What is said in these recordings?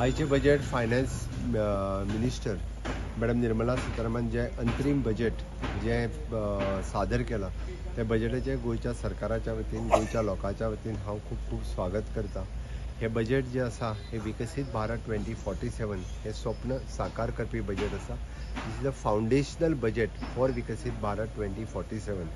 आयचे budget finance minister madam Nirmala Sitharaman जे अंतरीम बजेट जे सादर केलां त्या बजेटाचे गोयच्या सरकाराच्या वतीन गोयच्या लोकांच्या वतीन हांव खूब खूब स्वागत करता। हे बजेट जे आसा हे विकसीत भारत 2047 हे स्वप्न साकार करपी बजेट आसा। This is the foundational budget for विकसीत भारत 2047।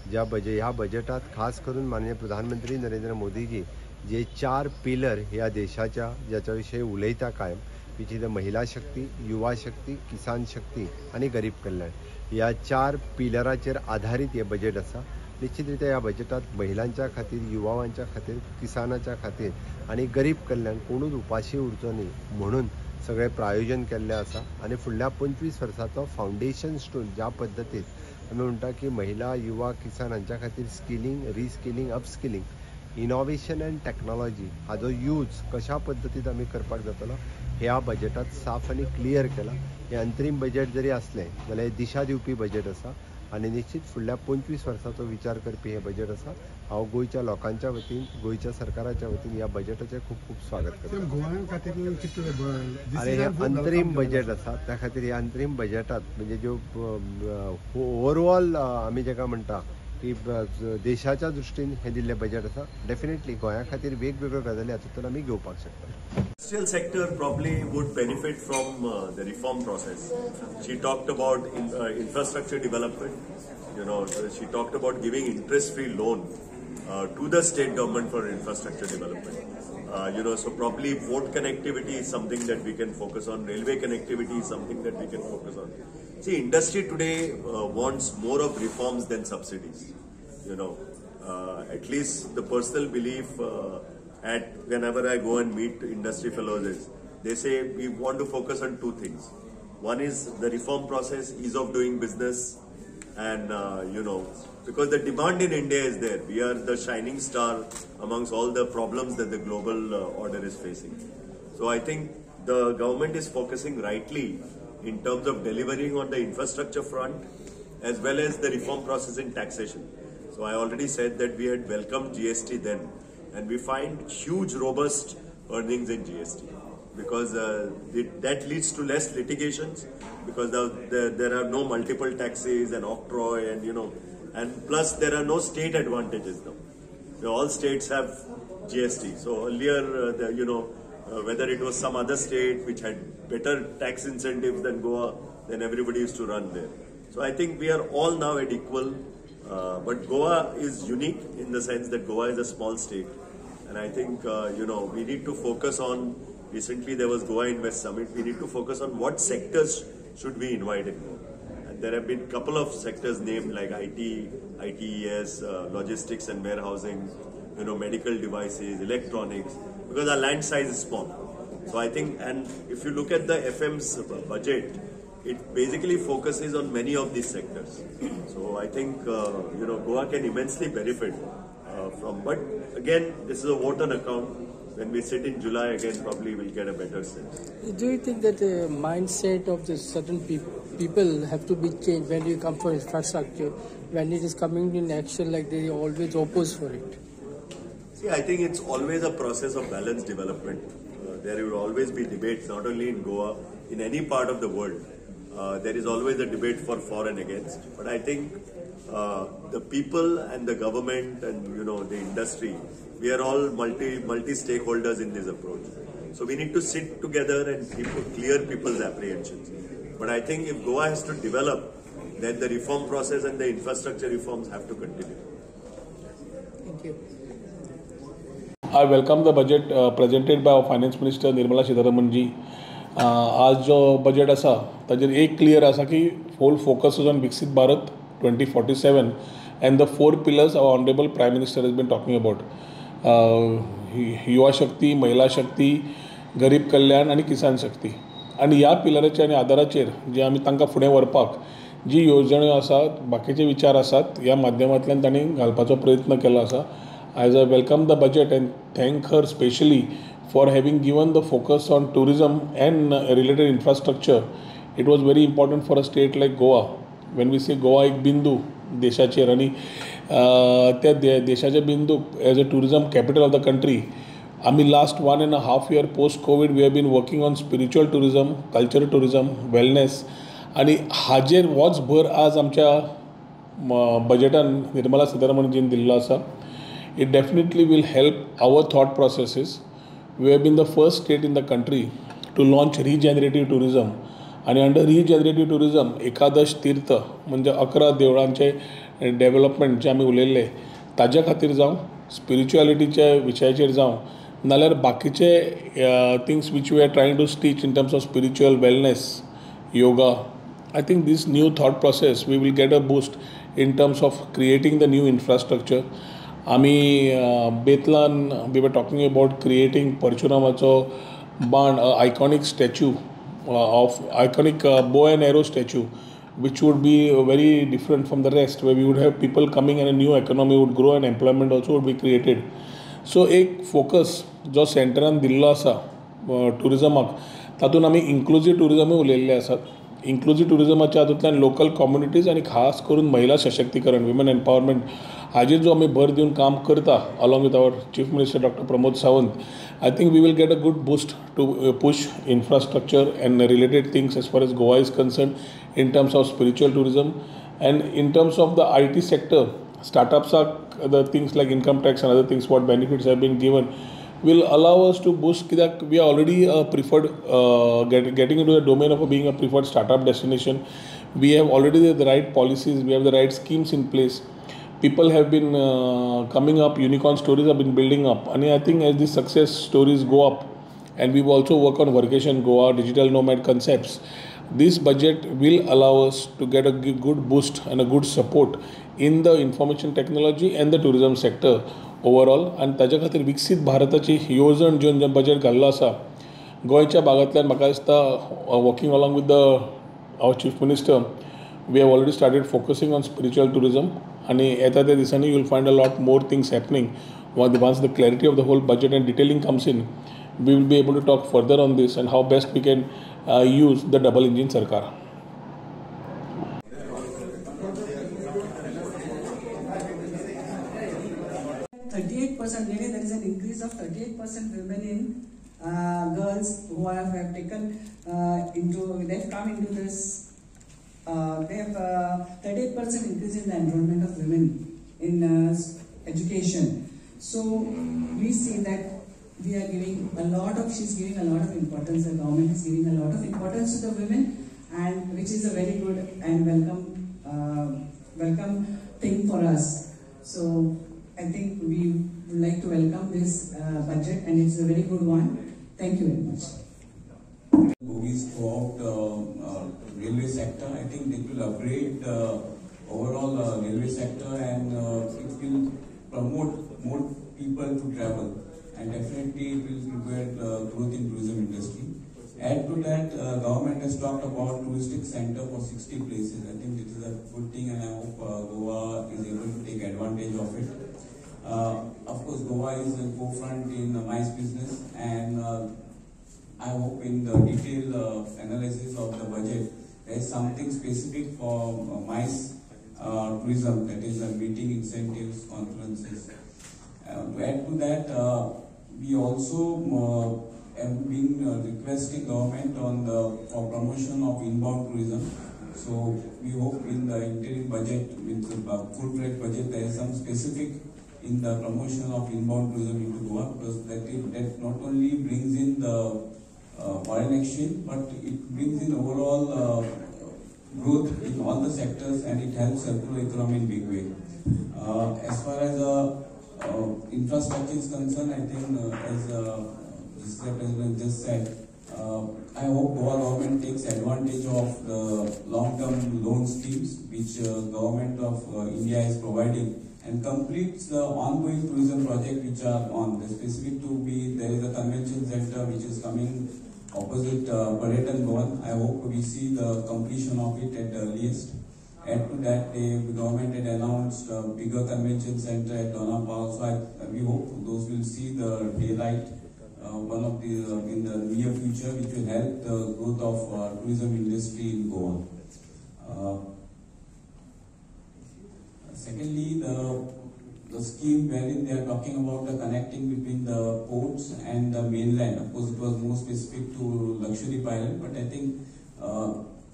ह्या बजेटात खास करून माननीय प्रधानमंत्री नरेंद्र मोदीजी जे 4 पिलर ह्या देशाच्या ज्याच्या विषयी उलयता कायम, विच इज द महिला शक्ती, युवा शक्ती, किसान शक्ती आणि गरीब कल्याण, ह्या 4 पिलराचेर आधारित हे बजेट आसा। निश्चितरित्या ह्या बजेटात महिलांच्या खातीर, युवांच्या खातीर, किसानाच्या खातीर आणि गरीब कल्याण कोणूच उपाशी उरचो न्ही म्हणून सगळे प्रायोजन केल्लें आसा। आणि फुडल्या 25 वर्सांचो फाउंडेशन स्टोन ज्या पद्दतीन आमी म्हणटा की महिला, युवा, किसान हांच्या खातीर skilling, reskilling, upskilling, innovation and technology Hajo use कशा पद्दतीन आमी करपाक जातलो ह्या बजेटात साफ आनी क्लियर केला। हे अंतरीम बजेट जरी असलें जाल्यार दिशा दिवपी बजेट आसा आणि निश्चित फुडल्या 25 वर्सांचो विचार करपी हे बजेट आसा। हांव गोयच्या लोकांच्या वतीन, गोयच्या सरकाराच्या वतीन ह्या बजेटाचें खूब खूब स्वागत करता। आणि हे अंतरीम बजेट आसा त्या खातीर ह्या अंतरीम बजेटात म्हणजे ज्यो ओवरऑल आमी जेका म्हणटा की देशाच्या दृश्टीन हे दिल्ले बजेट आसा। डेफिनेटली गोंया खातीर वेगवेगळ्यो गजाली हातूंतल्यान आमी घेवपाक शकता। Industrial sector probably would benefit from the reform process. She talked about infrastructure development. She talked about giving interest-free loan to the state government for infrastructure development. So probably port connectivity is something that we can focus on. Railway connectivity is something that we can focus on. See, industry today wants more of reforms than subsidies. At least the personal belief whenever I go and meet industry fellows is they say we want to focus on 2 things. One is the reform process, ease of doing business, and because the demand in India is there. We are the shining star amongst all the problems that the global order is facing. So I think the government is focusing rightly in terms of delivering on the infrastructure front as well as the reform process in taxation. So I already said that we had welcomed GST then, and we find huge robust earnings in GST because that leads to less litigations because there are no multiple taxes and octroi and plus there are no state advantages now. All states have GST. So earlier whether it was some other state which had better tax incentives than Goa, then everybody used to run there. So I think we are all now at equal. But Goa is unique in the sense that Goa is a small state, and I think we need to focus on. Recently there was Goa Invest Summit. We need to focus on what sectors should we invite in Goa, and there have been a couple of sectors named like IT, ITES, logistics and warehousing, medical devices, electronics, because our land size is small. So I think, and if you look at the FM's budget, it basically focuses on many of these sectors. So I think Goa can immensely benefit from. But again, this is a vote on account. When we sit in July again, probably we'll get a better sense. Do you think that the mindset of the certain people have to be changed when you come for infrastructure? When it is coming in action, like they always oppose for it. See, I think it's always a process of balanced development. There will always be debates, not only in Goa, in any part of the world. There is always a debate for and against. But I think the people and the government and the industry, we are all multi stakeholders in this approach. So we need to sit together and clear people's apprehensions. But I think if Goa has to develop, then the reform process and the infrastructure reforms have to continue. Thank you. I welcome the budget presented by our Finance Minister Nirmala Sitharaman ji. आज जो budget आसा ताजेर एक clear आसा की whole focus is on विकसित Bharat 2047 and the 4 pillars our honorable Prime Minister has been talking about. युवा शक्ती, महिला शक्ती, गरीब कल्याण आणि किसान शक्ती. आणि ह्या पिलराचेर आनी आदाराचेर जे आमी तांकां फुडें व्हरपाक जी येवजण्यो आसात, बाकीचे विचार आसात, ह्या माध्यमांतल्यान तांणी घालपाचो प्रयत्न केलो आसा. As I welcome the budget and thank her specially for having given the focus on tourism and related infrastructure. It was very important for a state like Goa. When we say Goa एक बिंदू देशाचेर आणि त्या देशाचे बिंदू as a tourism capital of the country आम्ही last 1.5 year post covid we have been working on spiritual tourism, cultural tourism, wellness, आणि हाजेर होच भर आज आमच्या बजेटान निर्मला सीतारामनजीन दिल्लो आसा. It definitely will help our thought processes. We have been the first state in the country to launch regenerative tourism. आणि under regenerative tourism एकादश तीर्थ म्हणजे 11 देवळांचे डेव्हलपमेंट जे आमी उलयल्ले ताज्या खातीर जावं, स्पिरिच्युअलिटीच्या विशयाचेर जावं, नाल्यार बाकीचे things which we are trying to stitch in terms of spiritual wellness, yoga. I think this new thought process we will get a boost in terms of creating the new infrastructure. आमी बेतलान we were talking about creating परशुरामाचो बाण, iconic statue of iconic bow and arrow statue, which would be very different from the rest, where we would have people coming and a new economy would grow and employment also would be created. So एक focus जो सेंटरान दिल्लो आसा टुरिझमाक, तातूंत आमी इन्क्लुझीव टुरिझमूय उलयल्ले आसात. इन्क्लुझीव टुरिझमाच्या हातूंतल्यान local communities आनी खास करून महिला सशक्तीकरण, विमन एम्पावरमेंट हाजेर जो आमी भर दिवन काम करता along with our chief minister doctor Pramod Sawant. I think we will get a good boost to push infrastructure and related things as far as Goa is concerned in terms of spiritual tourism, and in terms of the IT sector, startups are the things like income tax and other things what benefits have been given will allow us to boost that we are already a preferred getting into the domain of being a preferred startup destination. We have already the right policies, we have the right schemes in place. People have been coming up, unicorn stories have been building up, and I think as these success stories go up, and we will also work on Workation Goa, digital nomad concepts, this budget will allow us to get a good boost and a good support in the information technology and the tourism sector overall. आणि ताच्या खातीर विकसीत भारताची येवजण जे budget घाल्लो आसा गोंयच्या भागांतल्यान म्हाका दिसता working along with the our chief minister we have already started focusing on spiritual tourism, and येता त्या दिसांनी you will find a lot more things happening. Once the clarity of the whole budget and detailing comes in, we will be able to talk further on this and how best we can use the double engine sarkar. There is an increase of 38% women in girls who have taken they've come into this. They have 38% increase in the enrollment of women in education. So we see that we are giving she's giving a lot of importance, the government is giving a lot of importance to the women, and which is a very good and welcome thing for us. So I think we would like to welcome this budget, and it's a very good one. Thank you very much. Bogies throughout railway sector. I think it will upgrade overall railway sector, and it will promote more people to travel, and definitely it will prepare growth in tourism industry. Add to that, government has talked about touristic center for 60 places. I think this is a good thing, and I hope Goa is able to take advantage of it. Of course, Goa is in forefront in MICE business, and I hope in the detailed analysis of the budget, there is something specific for MICE tourism, that is meeting incentives, conferences. To add to that, we also have been requesting government for promotion of inbound tourism. So we hope in the interim budget, with the full-fledged budget, there is some specific in the promotion of inbound tourism into Goa, because that not only brings in the foreign exchange, but it brings in overall growth in all the sectors, and it helps circular economy in big way. As far as infrastructure is concerned, I think as the President just said, I hope Goa government takes advantage of the long-term loan schemes which government of India is providing, and completes the ongoing tourism project which are on. Specific to there is a convention center which is coming opposite Paratan Bhavan. I hope we see the completion of it at the earliest. Add to that, the government had announced a bigger convention center at Donapal, so we hope those will see the daylight, one of the in the near future, which will help the growth of tourism industry in Goa. Secondly, the scheme wherein they are talking about the connecting between the ports and the mainland. Of course, it was more specific to luxury pilot, but I think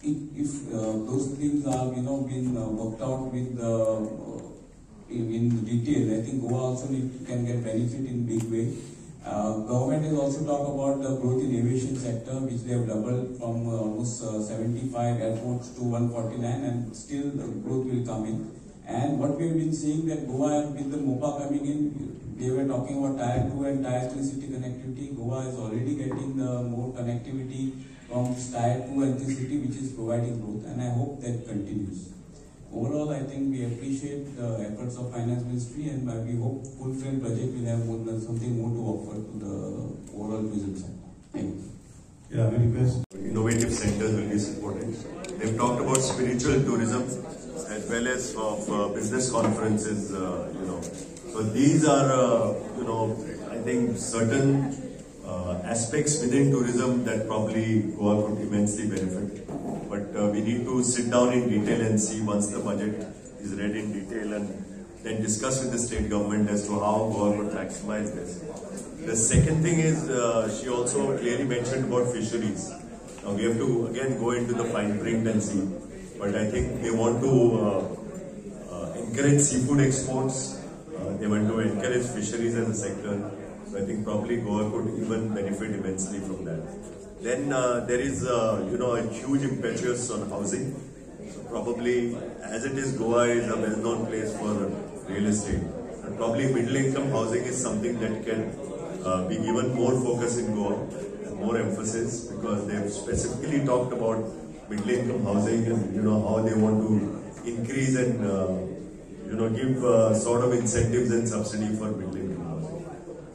if those things are been worked out with in detail, I think Goa also can get benefit in big way. Government has also talked about the growth in aviation sector, which they have doubled from almost 75 airports to 149, and still the growth will come in. And what we have been seeing that Goa, with the MOPA coming in, they were talking about Tier 2 and Tier 3 city connectivity. Goa is already getting more connectivity from Tier 2 and 3 city, which is providing growth, and I hope that continues. Overall, I think we appreciate the efforts of Finance Ministry, and we hope full-fledged budget will have something more to offer to the overall tourism sector. Thank you. Yeah, very best. Innovative centers will be supported. They've talked about spiritual tourism as well as of business conferences. So these are I think certain aspects within tourism that probably Goa could immensely benefit. But we need to sit down in detail and see once the budget is read in detail, and then discuss with the state government as to how Goa could maximize this. The second thing is she also clearly mentioned about fisheries. Now we have to again go into the fine print and see. But I think they want to encourage seafood exports. They want to encourage fisheries as a sector. So I think probably Goa could even benefit immensely from that. Then there is a huge impetus on housing. So probably, as it is, Goa is a well-known place for real estate. And probably middle-income housing is something that can be given more focus in Goa, more emphasis, because they have specifically talked about middle-income housing and how they want to increase and give sort of incentives and subsidy for middle-income housing.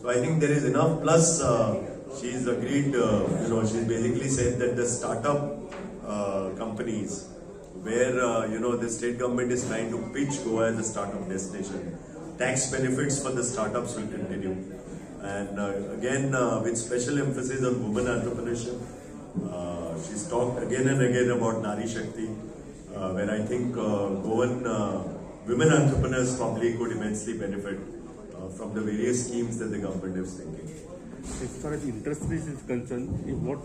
So I think there is enough. Plus, she's agreed. She's basically said that the startup companies, where the state government is trying to pitch Goa as a startup destination, tax benefits for the startups will continue. And again, with special emphasis on women entrepreneurship, she's talked again and again about Nari Shakti, where I think Goan women entrepreneurs probably could immensely benefit from the various schemes that the government is thinking. As far as interest rate is concerned, what